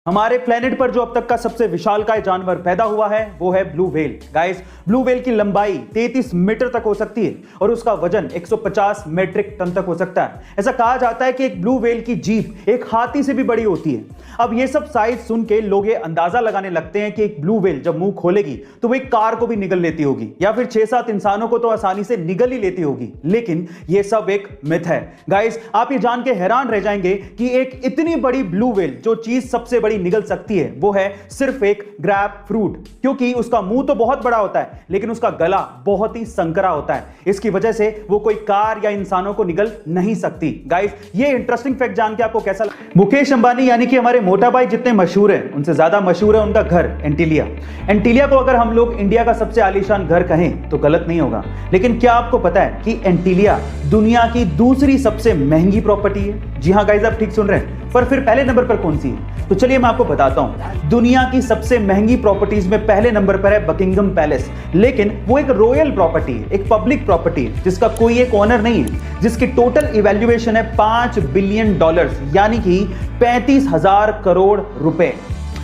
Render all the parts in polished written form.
हमारे प्लेनेट पर जो अब तक का सबसे विशालकाय जानवर पैदा हुआ है वो है blue whale. Guys, blue whale की लंबाई 33 मीटर तक हो सकती है और उसका वजन 150 मीट्रिक टन तक हो सकता है। ऐसा कहा जाता है कि एक ब्लू व्हेल की जीभ एक हाथी से भी बड़ी होती है। अब ये सब साइज सुन के लोग ये अंदाजा लगाने लगते हैं कि एक ब्लू व्हेल जब मुंह खोलेगी तो वो एक कार को भी निगल लेती होगी या फिर 6-7 इंसानों को तो आसानी से निगल ही लेती होगी। लेकिन ये सब एक मिथ है। गाइस, आप ये जान के हैरान रह जाएंगे कि एक इतनी बड़ी ब्लू व्हेल जो चीज सबसे बड़ी निगल सकती है वो है सिर्फ एक ग्रैप फ्रूट, क्योंकि उसका मुंह तो बहुत बड़ा होता है लेकिन उसका गला बहुत ही संकरा होता है। इसकी वजह से वो कोई कार या इंसानों को निगल नहीं सकती। गाइस, ये इंटरेस्टिंग फैक्ट जान के आपको कैसा लगा? मुकेश अंबानी यानी कि हमारे मोटा भाई जितने मशहूर हैं उनसे ज्यादा मशहूर है उनका घर एंटीलिया। एंटीलिया को अगर हम लोग इंडिया का सबसे आलीशान घर कहें तो गलत नहीं होगा। लेकिन क्या आपको पता है कि एंटीलिया दुनिया की दूसरी सबसे महंगी प्रॉपर्टी है? जी हां गाइस, आप ठीक सुन रहे हैं। पर फिर पहले नंबर पर कौन सी है? तो चलिए मैं आपको बताता हूं। दुनिया की सबसे महंगी प्रॉपर्टीज में पहले नंबर पर है बकिंगम पैलेस। लेकिन वो एक रॉयल प्रॉपर्टी है, एक पब्लिक प्रॉपर्टी है जिसका कोई एक ओनर नहीं है, जिसकी टोटल इवैल्यूएशन है $5 बिलियन, यानी कि 35,000 करोड़ रुपए।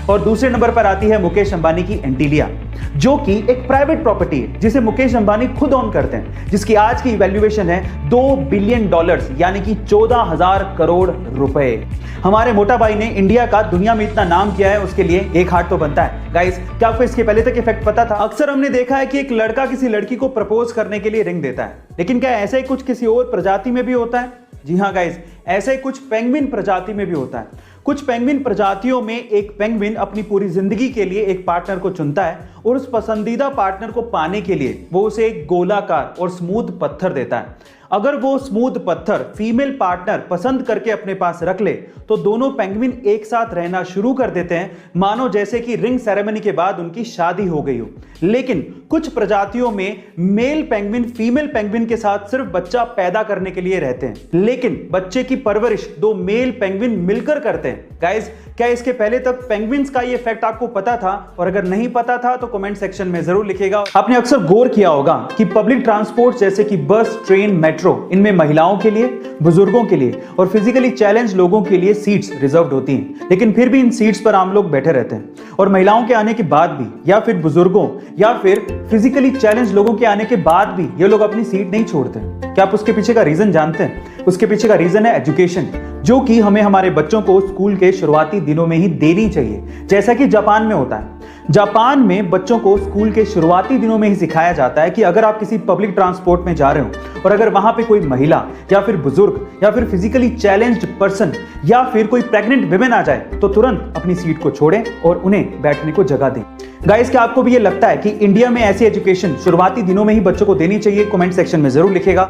और दूसरे नंबर पर आती है मुकेश अंबानी की एंटीलिया, जो कि एक प्राइवेट प्रॉपर्टी है जिसे मुकेश अंबानी खुद ओन करते हैं, जिसकी आज की इवैल्यूएशन है $2 बिलियन, यानी कि 14,000 करोड़ रुपए। हमारे मोटा भाई ने इंडिया का दुनिया में इतना नाम किया है, उसके लिए एक हार्ट तो बनता है। गाइस, क्या आपको इसके पहले तक इफेक्ट पता था? अक्सर हमने देखा है कि एक लड़का किसी लड़की को प्रपोज करने के लिए रिंग देता है, लेकिन क्या ऐसा ही कुछ किसी और प्रजाति में भी होता है? जी हाँ गाइस, ऐसे ही कुछ पेंगुइन प्रजाति में भी होता है। कुछ पेंगुइन प्रजातियों में एक पेंगुइन अपनी पूरी जिंदगी के लिए एक पार्टनर को चुनता है और उस पसंदीदा पार्टनर को पाने के लिए वो उसे एक गोलाकार और स्मूथ पत्थर देता है। अगर वो स्मूथ पत्थर फीमेल पार्टनर पसंद करके अपने पास रख ले तो दोनों पेंगुइन एक साथ रहना शुरू कर देते हैं, मानो जैसे कि रिंग सेरेमनी के बाद उनकी शादी हो गई हो। लेकिन कुछ प्रजातियों में मेल पेंगुइन फीमेल पेंगुइन के साथ सिर्फ बच्चा पैदा करने के लिए रहते हैं, लेकिन बच्चे की परवरिश दो मेल पेंगुइन मिलकर करते हैं। गाइस, क्या इसके पहले तक पेंगुइन्स का ये फैक्ट आपको पता था? और अगर नहीं पता था तो कमेंट सेक्शन में जरूर लिखिएगा। आपने अक्सर गौर किया होगा कि पब्लिक ट्रांसपोर्ट जैसे कि बस, ट्रेन, मेट्रो, इनमें महिलाओं के लिए, बुजुर्गों के लिए और फिजिकली चैलेंज लोगों के लिए सीट्स रिजर्व्ड होती हैं, लेकिन फिर भी इन सीट्स पर आम लोग बैठे रहते हैं। और महिलाओं के आने के बाद भी या फिर बुजुर्गों या फिर फिजिकली चैलेंज लोगों के आने के बाद भी ये लोग अपनी सीट नहीं छोड़ते। क्या आप उसके पीछे का रीजन जानते हैं? उसके पीछे का रीजन है एजुकेशन, जो कि हमें हमारे बच्चों को स्कूल के शुरुआती दिनों में ही देनी चाहिए, जैसा कि जापान में होता है। जापान में बच्चों को स्कूल के शुरुआती दिनों में ही सिखाया जाता है कि अगर आप किसी पब्लिक ट्रांसपोर्ट में जा रहे हो और अगर वहां पे कोई महिला या फिर बुजुर्ग या फिर फिजिकली चैलेंज्ड पर्सन या फिर कोई प्रेग्नेंट विमेन आ जाए तो तुरंत अपनी सीट को छोड़ें और उन्हें बैठने को जगह दें। गाइस, क्या आपको भी ये लगता है कि इंडिया में ऐसी एजुकेशन शुरुआती दिनों में ही बच्चों को देनी चाहिए? कमेंट सेक्शन में जरूर लिखिएगा।